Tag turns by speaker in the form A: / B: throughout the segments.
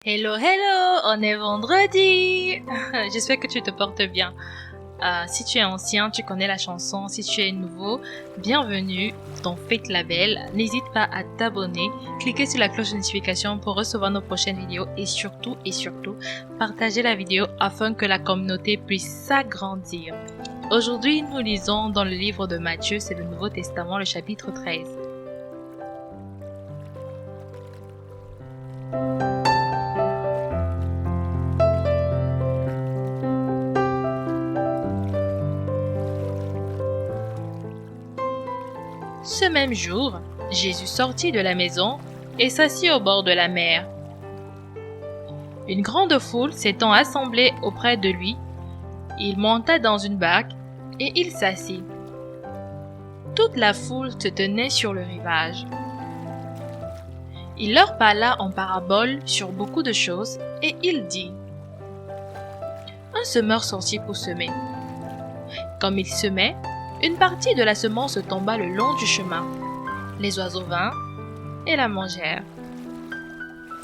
A: Hello, hello, on est vendredi. J'espère que tu te portes bien. Si tu es ancien, tu connais la chanson. Si tu es nouveau, bienvenue dans Fake Label. N'hésite pas à t'abonner, cliquer sur la cloche de notification pour recevoir nos prochaines vidéos et surtout, partager la vidéo afin que la communauté puisse s'agrandir. Aujourd'hui, nous lisons dans le livre de Matthieu, c'est le Nouveau Testament, le chapitre 13. Ce même jour, Jésus sortit de la maison et s'assit au bord de la mer. Une grande foule s'étant assemblée auprès de lui, il monta dans une barque et il s'assit. Toute la foule se tenait sur le rivage. Il leur parla en parabole sur beaucoup de choses et il dit : Un semeur sortit pour semer. Comme il semait, une partie de la semence tomba le long du chemin. Les oiseaux vinrent et la mangèrent.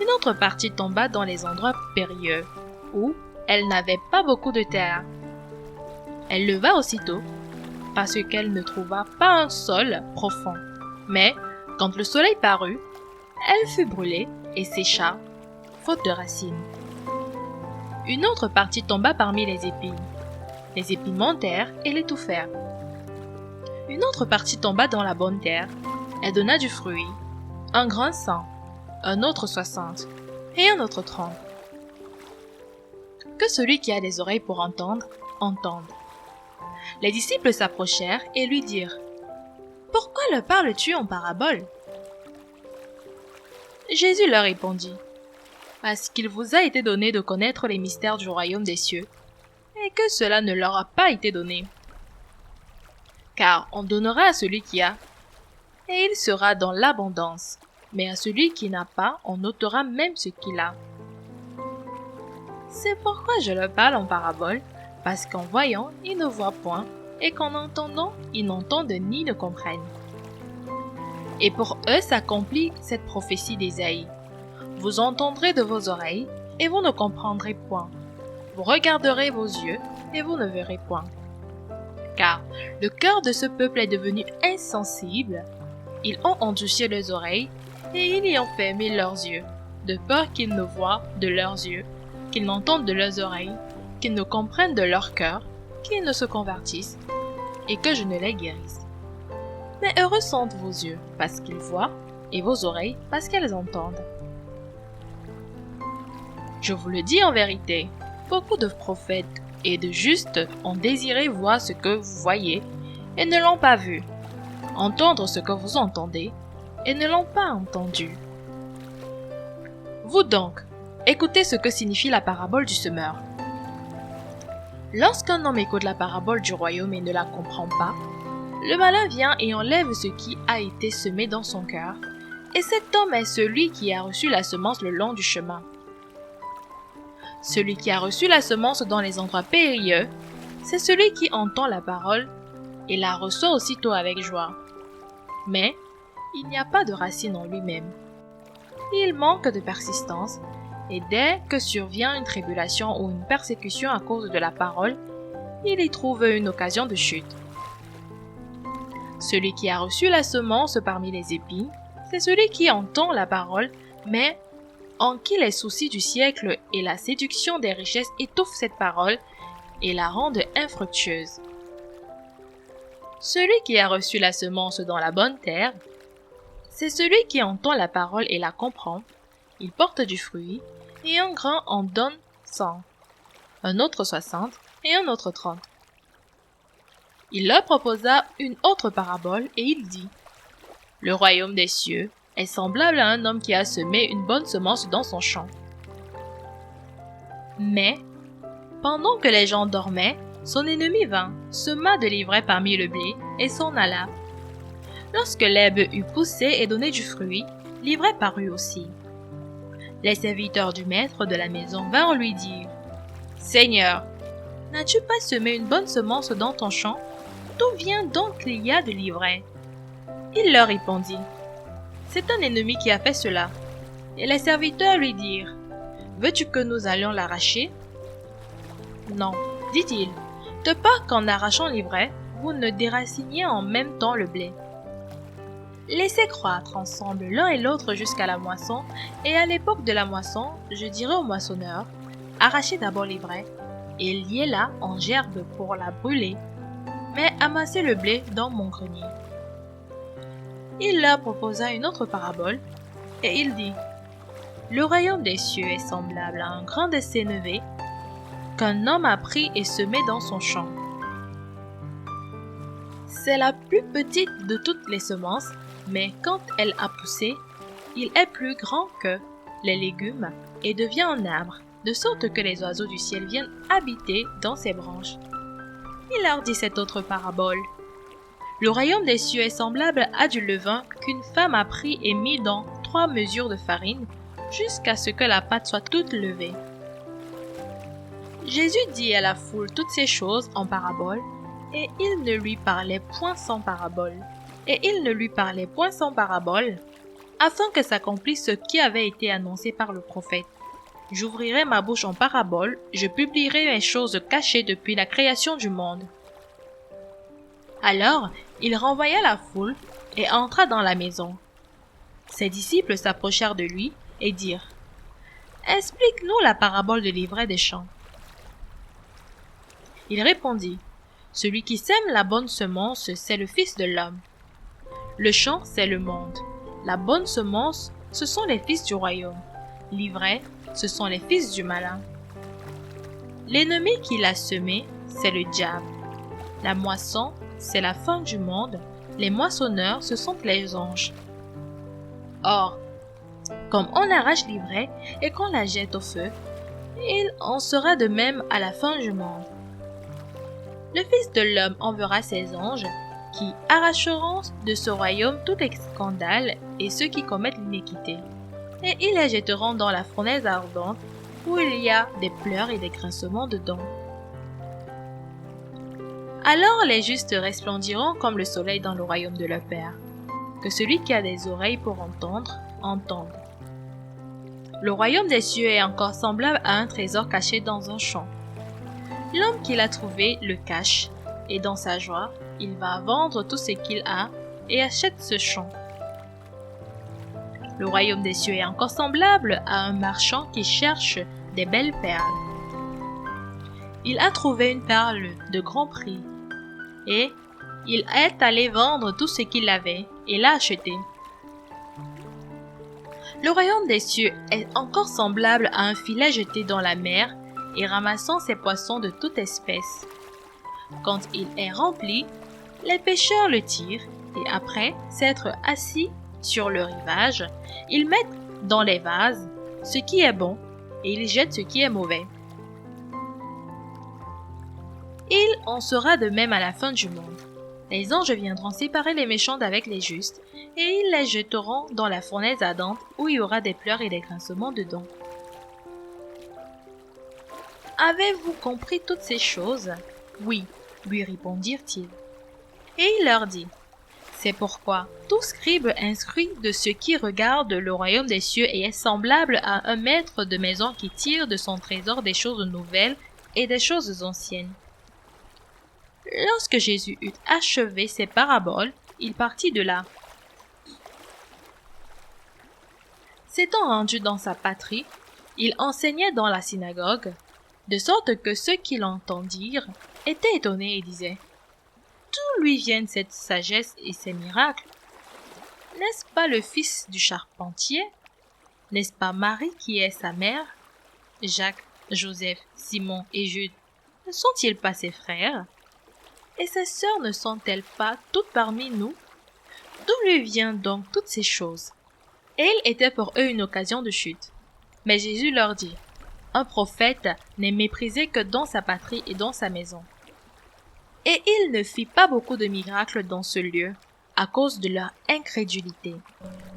A: Une autre partie tomba dans les endroits périlleux, où elle n'avait pas beaucoup de terre. Elle leva aussitôt, parce qu'elle ne trouva pas un sol profond. Mais, quand le soleil parut, elle fut brûlée et sécha, faute de racines. Une autre partie tomba parmi les épines. Les épines montèrent et l'étouffèrent. Une autre partie tomba dans la bonne terre. Elle donna du fruit, un grain 100, un autre 60, et un autre 30. Que celui qui a des oreilles pour entendre, entende. Les disciples s'approchèrent et lui dirent : Pourquoi le parles-tu en parabole ? Jésus leur répondit : Parce qu'il vous a été donné de connaître les mystères du royaume des cieux, et que cela ne leur a pas été donné. Car on donnera à celui qui a, et il sera dans l'abondance. Mais à celui qui n'a pas, on ôtera même ce qu'il a. C'est pourquoi je leur parle en parabole, parce qu'en voyant, ils ne voient point, et qu'en entendant, ils n'entendent ni ne comprennent. Et pour eux s'accomplit cette prophétie d'Ésaïe. Vous entendrez de vos oreilles, et vous ne comprendrez point. Vous regarderez vos yeux, et vous ne verrez point. Car le cœur de ce peuple est devenu insensible. Ils ont endurci leurs oreilles, et ils y ont fermé leurs yeux, de peur qu'ils ne voient de leurs yeux, qu'ils n'entendent de leurs oreilles, qu'ils ne comprennent de leur cœur, qu'ils ne se convertissent, et que je ne les guérisse. Mais heureux sont vos yeux, parce qu'ils voient, et vos oreilles, parce qu'elles entendent. Je vous le dis en vérité, beaucoup de prophètes et de justes ont désiré voir ce que vous voyez, et ne l'ont pas vu, entendre ce que vous entendez, et ne l'ont pas entendu. Vous donc, écoutez ce que signifie la parabole du semeur. Lorsqu'un homme écoute la parabole du royaume et ne la comprend pas, le malin vient et enlève ce qui a été semé dans son cœur, et cet homme est celui qui a reçu la semence le long du chemin. Celui qui a reçu la semence dans les endroits périlleux, c'est celui qui entend la parole et la reçoit aussitôt avec joie. Mais il n'y a pas de racine en lui-même. Il manque de persistance, et dès que survient une tribulation ou une persécution à cause de la parole, il y trouve une occasion de chute. Celui qui a reçu la semence parmi les épines, c'est celui qui entend la parole, mais en qui les soucis du siècle et la séduction des richesses étouffent cette parole et la rendent infructueuse. Celui qui a reçu la semence dans la bonne terre, c'est celui qui entend la parole et la comprend. Il porte du fruit, et un grain en donne 100, un autre 60 et un autre 30. Il leur proposa une autre parabole et il dit : Le royaume des cieux est semblable à un homme qui a semé une bonne semence dans son champ. Mais, pendant que les gens dormaient, son ennemi vint, sema de l'ivraie parmi le blé et s'en alla. Lorsque l'herbe eut poussé et donné du fruit, l'ivraie parut aussi. Les serviteurs du maître de la maison vinrent lui dire : Seigneur, n'as-tu pas semé une bonne semence dans ton champ ? D'où vient donc qu'il y a de l'ivraie ? Il leur répondit : C'est un ennemi qui a fait cela. Et les serviteurs lui dirent : veux-tu que nous allions l'arracher? Non, dit-il, de peur qu'en arrachant l'ivraie, vous ne déraciniez en même temps le blé. Laissez croître ensemble l'un et l'autre jusqu'à la moisson, et à l'époque de la moisson, je dirai au moissonneur, arrachez d'abord l'ivraie, et liez-la en gerbes pour la brûler, mais amassez le blé dans mon grenier. Il leur proposa une autre parabole, et il dit, le royaume des cieux est semblable à un grain de sénévé qu'un homme a pris et semé dans son champ. C'est la plus petite de toutes les semences, mais quand elle a poussé, il est plus grand que les légumes et devient un arbre, de sorte que les oiseaux du ciel viennent habiter dans ses branches. Il leur dit cette autre parabole. Le royaume des cieux est semblable à du levain qu'une femme a pris et mis dans 3 mesures de farine, jusqu'à ce que la pâte soit toute levée. Jésus dit à la foule toutes ces choses en parabole, et il ne lui parlait point sans parabole. Afin que s'accomplisse ce qui avait été annoncé par le prophète. J'ouvrirai ma bouche en parabole, je publierai mes choses cachées depuis la création du monde. Alors, il renvoya la foule et entra dans la maison. Ses disciples s'approchèrent de lui et dirent, « Explique-nous la parabole de l'ivraie des champs. » Il répondit, « Celui qui sème la bonne semence, c'est le Fils de l'homme. Le champ, c'est le monde. La bonne semence, ce sont les fils du royaume. L'ivraie, ce sont les fils du malin. L'ennemi qui l'a semé, c'est le diable. La moisson, c'est la fin du monde. Les moissonneurs, ce sont les anges. Or, comme on arrache l'ivraie et qu'on la jette au feu, il en sera de même à la fin du monde. Le Fils de l'homme enverra ses anges, qui arracheront de ce royaume tous les scandales et ceux qui commettent l'iniquité, et ils les jetteront dans la fournaise ardente, où il y a des pleurs et des grincements de dents. Alors les justes resplendiront comme le soleil dans le royaume de leur Père. Que celui qui a des oreilles pour entendre, entende. Le royaume des cieux est encore semblable à un trésor caché dans un champ. L'homme qui l'a trouvé le cache, et dans sa joie, il va vendre tout ce qu'il a et achète ce champ. Le royaume des cieux est encore semblable à un marchand qui cherche des belles perles. Il a trouvé une perle de grand prix, et il est allé vendre tout ce qu'il avait et l'a acheté. Le royaume des cieux est encore semblable à un filet jeté dans la mer et ramassant ses poissons de toute espèce. Quand il est rempli, les pêcheurs le tirent et après s'être assis sur le rivage, ils mettent dans les vases ce qui est bon et ils jettent ce qui est mauvais. Il en sera de même à la fin du monde. Les anges viendront séparer les méchants d'avec les justes et ils les jetteront dans la fournaise ardente où il y aura des pleurs et des grincements de dents. Avez-vous compris toutes ces choses? Oui, lui répondirent-ils. Et il leur dit, c'est pourquoi tout scribe instruit de ce qui regarde le royaume des cieux et est semblable à un maître de maison qui tire de son trésor des choses nouvelles et des choses anciennes. Lorsque Jésus eut achevé ses paraboles, il partit de là. S'étant rendu dans sa patrie, il enseignait dans la synagogue, de sorte que ceux qui l'entendirent étaient étonnés et disaient « D'où lui viennent cette sagesse et ces miracles? N'est-ce pas le fils du charpentier? N'est-ce pas Marie qui est sa mère? Jacques, Joseph, Simon et Jude, ne sont-ils pas ses frères? Et ses sœurs ne sont-elles pas toutes parmi nous? D'où lui viennent donc toutes ces choses? » Et il était pour eux une occasion de chute. Mais Jésus leur dit, « Un prophète n'est méprisé que dans sa patrie et dans sa maison. » Et il ne fit pas beaucoup de miracles dans ce lieu, à cause de leur incrédulité.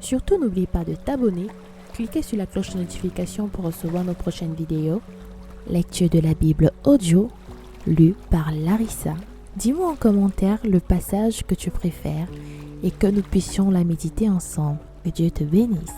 B: Surtout n'oublie pas de t'abonner, cliquez sur la cloche de notification pour recevoir nos prochaines vidéos. Lecture de la Bible audio, lue par Larissa. Dis-moi en commentaire le passage que tu préfères et que nous puissions la méditer ensemble. Que Dieu te bénisse.